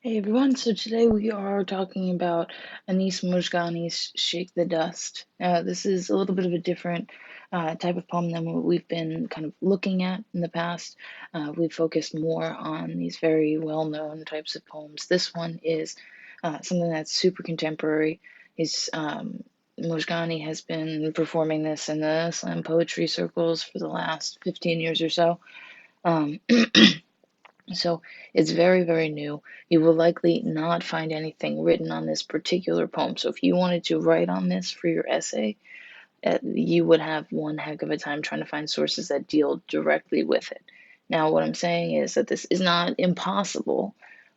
Hey everyone, so today we are talking about Anis Mojgani's Shake the Dust. This is a little bit of a different type of poem than what we've been kind of looking at in the past. We've focused more on these very well-known types of poems. This one is something that's super contemporary. Mojgani has been performing this in the slam poetry circles for the last 15 years or so. Um, So it's very, very new. You will likely not find anything written on this particular poem. So if you wanted to write on this for your essay, you would have one heck of a time trying to find sources that deal directly with it. Now, what I'm saying is that this is not impossible,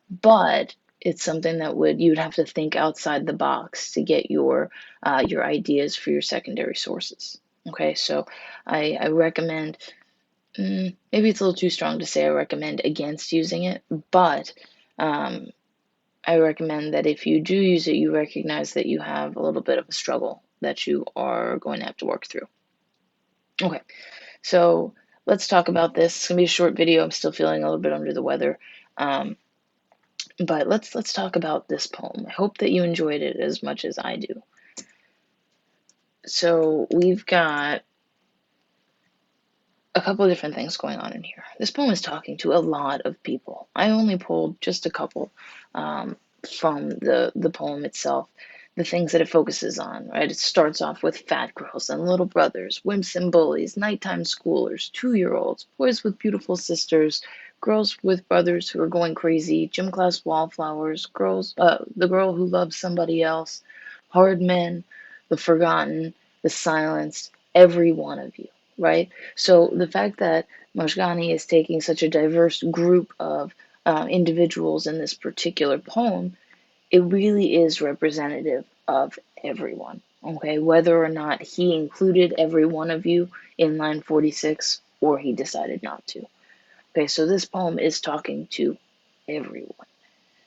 but it's something that you'd have to think outside the box to get your ideas for your secondary sources. Okay, so I recommend. Maybe it's a little too strong to say I recommend against using it, but um, I recommend that if you do use it, you recognize that you have a little bit of a struggle that you are going to have to work through. Okay, so let's talk about this. It's gonna be a short video. I'm still feeling a little bit under the weather, um, but let's talk about this poem. I hope that you enjoyed it as much as I do. So we've got a couple of different things going on in here. This poem is talking to a lot of people. I only pulled just a couple um, from the poem itself, the things that it focuses on, right? It starts off with fat girls and little brothers, wimps and bullies, nighttime schoolers, 2-year-olds, boys with beautiful sisters, girls with brothers who are going crazy, gym class wallflowers, the girl who loves somebody else, hard men, the forgotten, the silenced, every one of you, right? So the fact that Mojgani is taking such a diverse group of individuals in this particular poem, it really is representative of everyone. Okay, whether or not he included every one of you in line 46 or he decided not to. Okay, so this poem is talking to everyone.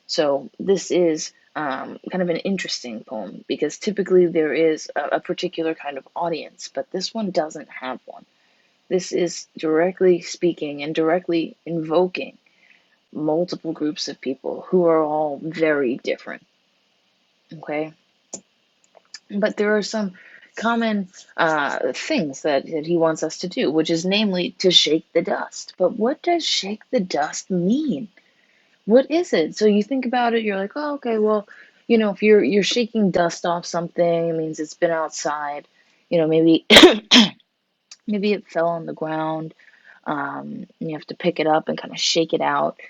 So this is kind of an interesting poem because typically there is a particular kind of audience, but this one doesn't have one. This is directly speaking and directly invoking multiple groups of people who are all very different. Okay, but there are some common things that he wants us to do, which is namely to shake the dust. But what does shake the dust mean? What is it? So you think about it, you're like, oh, okay, well, if you're shaking dust off something, it means it's been outside. Maybe maybe it fell on the ground. You have to pick it up and kind of shake it out.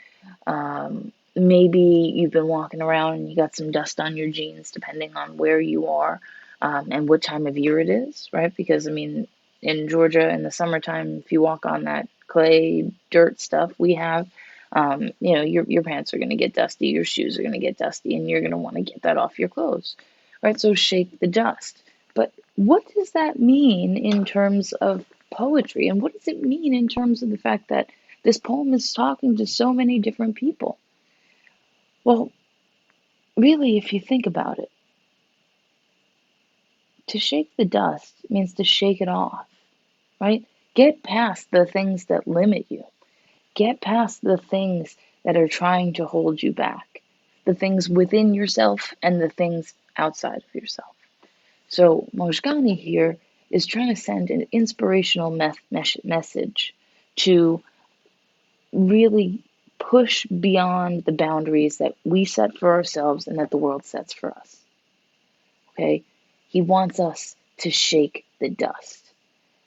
Maybe you've been walking around and you got some dust on your jeans, depending on where you are and what time of year it is, right? Because, I mean, in Georgia in the summertime, if you walk on that clay dirt stuff we have, your pants are going to get dusty, your shoes are going to get dusty, and you're going to want to get that off your clothes, right? So shake the dust. But what does that mean in terms of poetry? And what does it mean in terms of the fact that this poem is talking to so many different people? Well, really, if you think about it, to shake the dust means to shake it off, right? Get past the things that limit you. Get past the things that are trying to hold you back, the things within yourself and the things outside of yourself. So, Mojgani here is trying to send an inspirational message to really push beyond the boundaries that we set for ourselves and that the world sets for us. Okay? He wants us to shake the dust.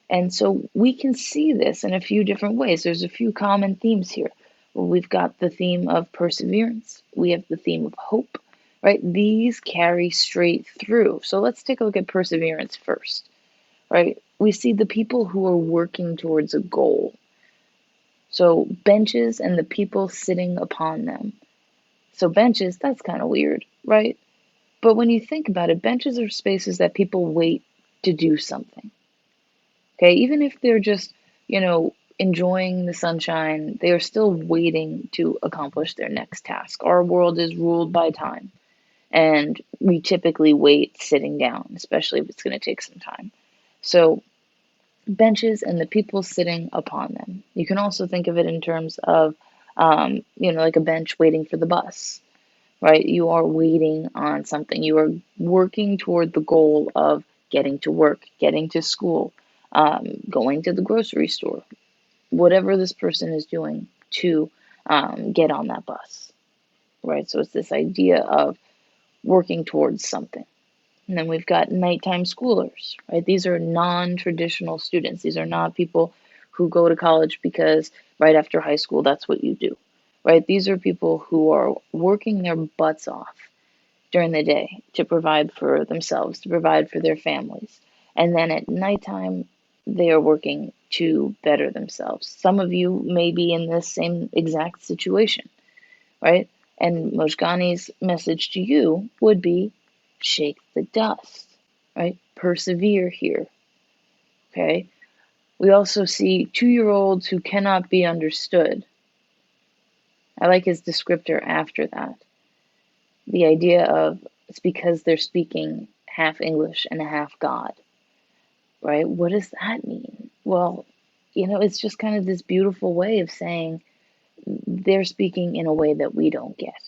And so we can see this in a few different ways. There's a few common themes here. Well, we've got the theme of perseverance, we have the theme of hope, right? These carry straight through. So let's take a look at perseverance first, right? We see the people who are working towards a goal. So benches and the people sitting upon them. So benches, that's kind of weird, right? But when you think about it, benches are spaces that people wait to do something. Okay, even if they're just, enjoying the sunshine, they are still waiting to accomplish their next task. Our world is ruled by time, and we typically wait sitting down, especially if it's going to take some time. So, benches and the people sitting upon them. You can also think of it in terms of, like a bench waiting for the bus. right? You are waiting on something. You are working toward the goal of getting to work, getting to school, going to the grocery store, whatever this person is doing to get on that bus, right? So it's this idea of working towards something. And then we've got nighttime schoolers, right? These are non-traditional students. These are not people who go to college because right after high school, that's what you do, right? These are people who are working their butts off during the day to provide for themselves, to provide for their families. And then at nighttime, they are working to better themselves. Some of you may be in this same exact situation, right? And Mojgani's message to you would be shake the dust, right? Persevere here, okay? We also see 2-year-olds who cannot be understood. I like his descriptor after that. The idea of it's because they're speaking half English and half God, right? What does that mean? Well, it's just kind of this beautiful way of saying they're speaking in a way that we don't get,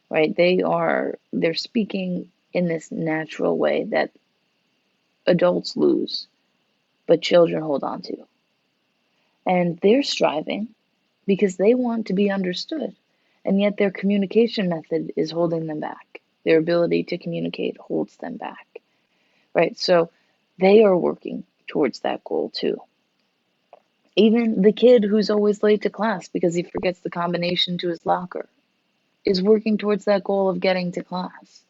right? They're speaking in this natural way that adults lose, but children hold on to. And they're striving because they want to be understood. And yet their communication method is holding them back. Their ability to communicate holds them back, right? So they are working towards that goal too. Even the kid who's always late to class because he forgets the combination to his locker is working towards that goal of getting to class,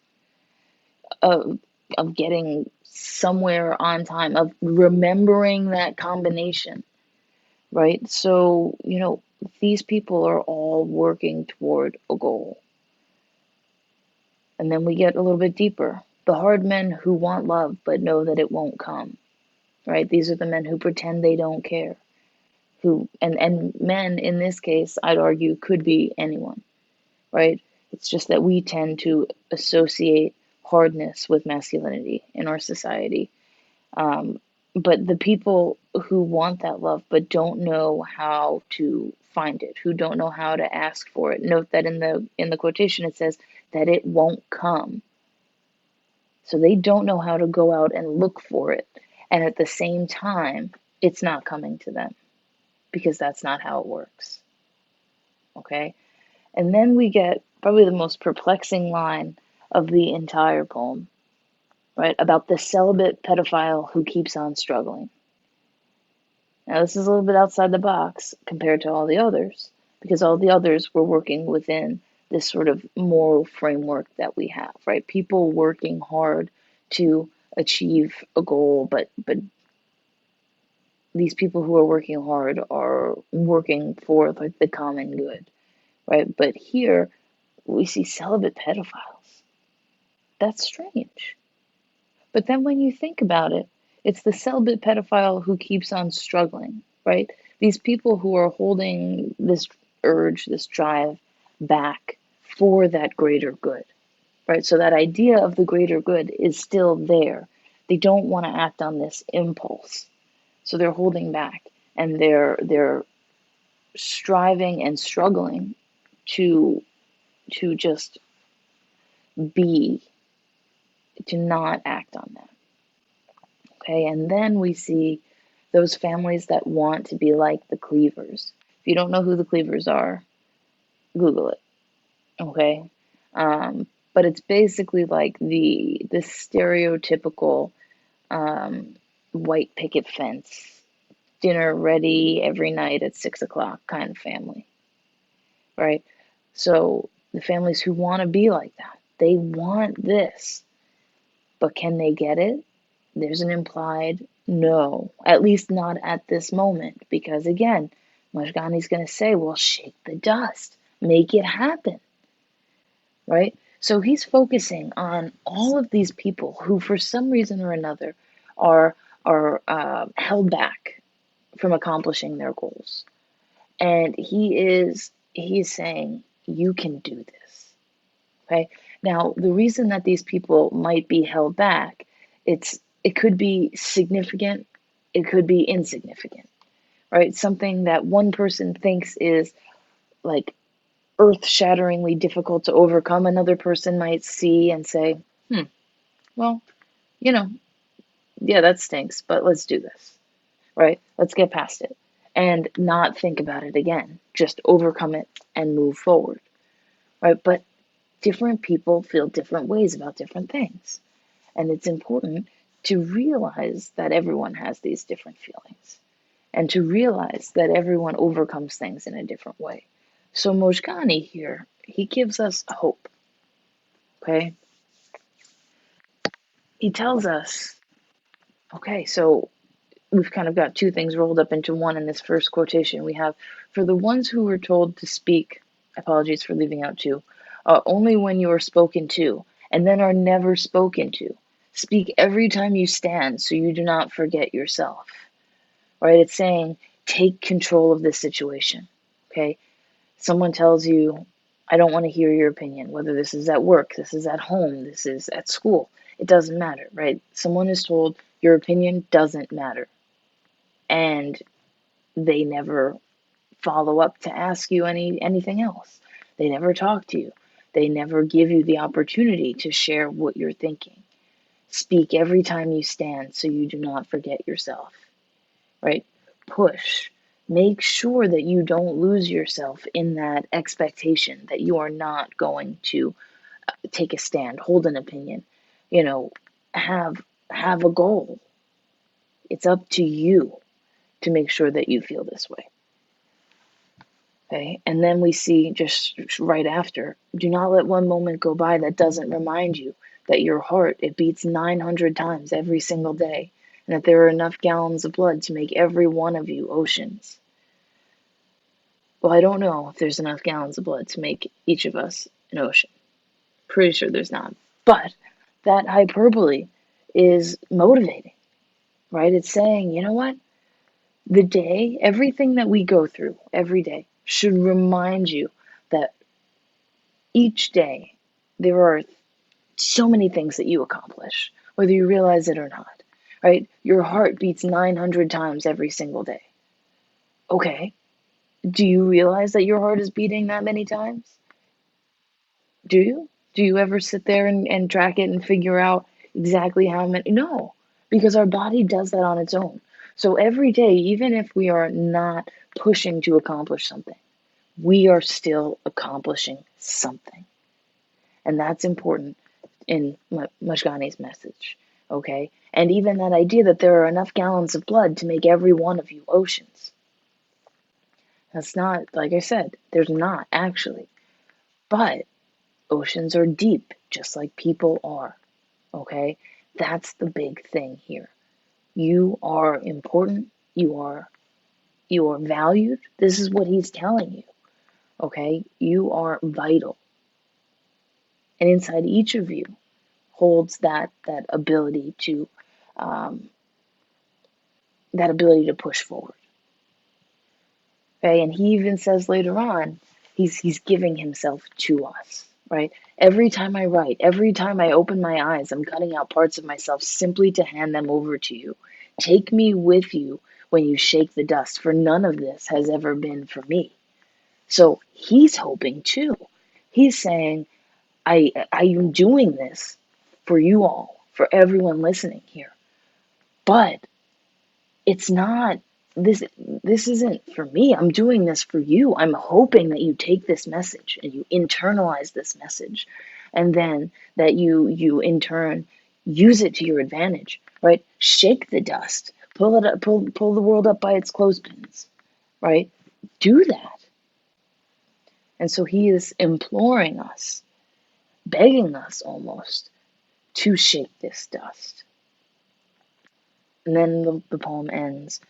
of, of getting somewhere on time, of remembering that combination, right? So, these people are all working toward a goal. And then we get a little bit deeper. The hard men who want love but know that it won't come, right? These are the men who pretend they don't care. And men in this case, I'd argue, could be anyone, right? It's just that we tend to associate hardness with masculinity in our society. Um, but the people who want that love but don't know how to find it, who don't know how to ask for it. Note that in the quotation it says that it won't come. So they don't know how to go out and look for it. And at the same time, it's not coming to them because that's not how it works. Okay? And then we get probably the most perplexing line of the entire poem, right? About the celibate pedophile who keeps on struggling. Now, this is a little bit outside the box compared to all the others, because all the others were working within this sort of moral framework that we have, right? People working hard to achieve a goal, but these people who are working hard are working for like the common good, right? But here we see celibate pedophiles. That's strange. But then when you think about it, it's the celibate pedophile who keeps on struggling, right? These people who are holding this urge, this drive back for that greater good, right? So that idea of the greater good is still there. They don't want to act on this impulse. So they're holding back and they're striving and struggling to just be, to not act on that. Okay, and then we see those families that want to be like the Cleavers. If you don't know who the Cleavers are, Google it. Okay, but it's basically like the stereotypical white picket fence, dinner ready every night at 6 o'clock kind of family, right? So the families who want to be like that, they want this, but can they get it? There's an implied no, at least not at this moment, because again, Mojgani's going to say, well, shake the dust, make it happen, right? So he's focusing on all of these people who, for some reason or another, are held back from accomplishing their goals, and he is saying, you can do this. Okay. Now, the reason that these people might be held back, it could be significant, it could be insignificant, right? Something that one person thinks is like earth-shatteringly difficult to overcome, another person might see and say, well, you know, yeah, that stinks, but let's do this, right? Let's get past it and not think about it again. Just overcome it and move forward, right? But different people feel different ways about different things. And it's important to realize that everyone has these different feelings and to realize that everyone overcomes things in a different way. So Mojgani here, he gives us hope, okay? He tells us, okay, so we've kind of got two things rolled up into one in this first quotation. We have, for the ones who were told to speak, apologies for leaving out two, only when you are spoken to, and then are never spoken to. Speak every time you stand so you do not forget yourself. Right? It's saying, take control of this situation. Okay? Someone tells you, I don't want to hear your opinion, whether this is at work, this is at home, this is at school. It doesn't matter, right? Someone is told, your opinion doesn't matter. And they never follow up to ask you anything else. They never talk to you. They never give you the opportunity to share what you're thinking. Speak every time you stand so you do not forget yourself, right? Push. Make sure that you don't lose yourself in that expectation that you are not going to take a stand, hold an opinion, you know, have a goal. It's up to you to make sure that you feel this way. Okay, and then we see just right after, do not let one moment go by that doesn't remind you that your heart, it beats 900 times every single day, and that there are enough gallons of blood to make every one of you oceans. Well, I don't know if there's enough gallons of blood to make each of us an ocean. Pretty sure there's not. But that hyperbole is motivating, right? It's saying, you know what? The day, everything that we go through every day should remind you that each day there are so many things that you accomplish, whether you realize it or not, right? Your heart beats 900 times every single day. Okay. Do you realize that your heart is beating that many times? Do you? Do you ever sit there and track it and figure out exactly how many? No, because our body does that on its own. So every day, even if we are not pushing to accomplish something, we are still accomplishing something. And that's important in Mojgani's message, okay? And even that idea that there are enough gallons of blood to make every one of you oceans. That's not, like I said, there's not actually. But oceans are deep, just like people are, okay? That's the big thing here. You are important. You are valued. This is what he's telling you, okay? You are vital. And inside each of you holds that ability to um, push forward. Okay, and he even says later on, he's giving himself to us. Right. Every time I write, every time I open my eyes, I'm cutting out parts of myself simply to hand them over to you. Take me with you when you shake the dust, for none of this has ever been for me. So he's hoping too. He's saying, I am doing this for you all, for everyone listening here. But it's not this isn't for me. I'm doing this for you. I'm hoping that you take this message and you internalize this message, and then that you in turn use it to your advantage, right? Shake the dust, pull it up, pull the world up by its clothespins, right? Do that. And so he is imploring us, begging us almost to shake this dust. And then the poem ends.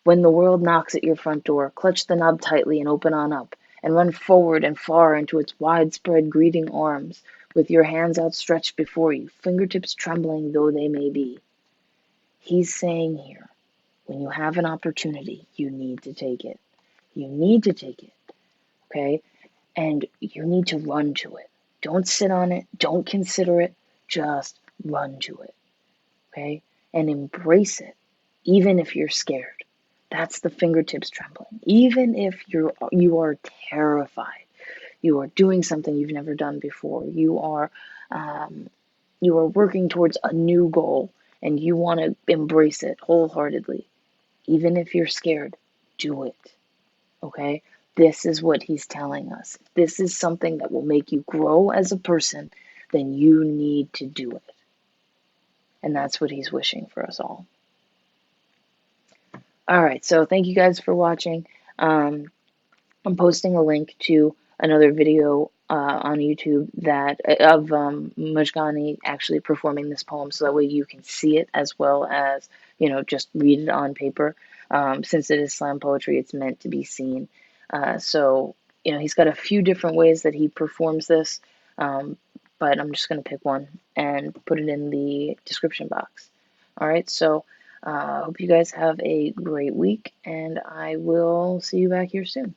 When the world knocks at your front door, clutch the knob tightly and open on up, and run forward and far into its widespread greeting arms, with your hands outstretched before you, fingertips trembling though they may be. He's saying here, when you have an opportunity, you need to take it. You need to take it, okay? And you need to run to it. Don't sit on it. Don't consider it. Just run to it, okay? And embrace it, even if you're scared. That's the fingertips trembling. Even if you are terrified, You are doing something you've never done before. You are working towards a new goal and you want to embrace it wholeheartedly. Even if you're scared, do it. Okay? This is what he's telling us. If this is something that will make you grow as a person, then you need to do it. And that's what he's wishing for us all. All right, so thank you guys for watching. I'm posting a link to another video on YouTube that of Mojgani actually performing this poem, so that way you can see it as well as just read it on paper. Since it is slam poetry, it's meant to be seen. So he's got a few different ways that he performs this, but I'm just going to pick one and put it in the description box. All right, so hope you guys have a great week, and I will see you back here soon.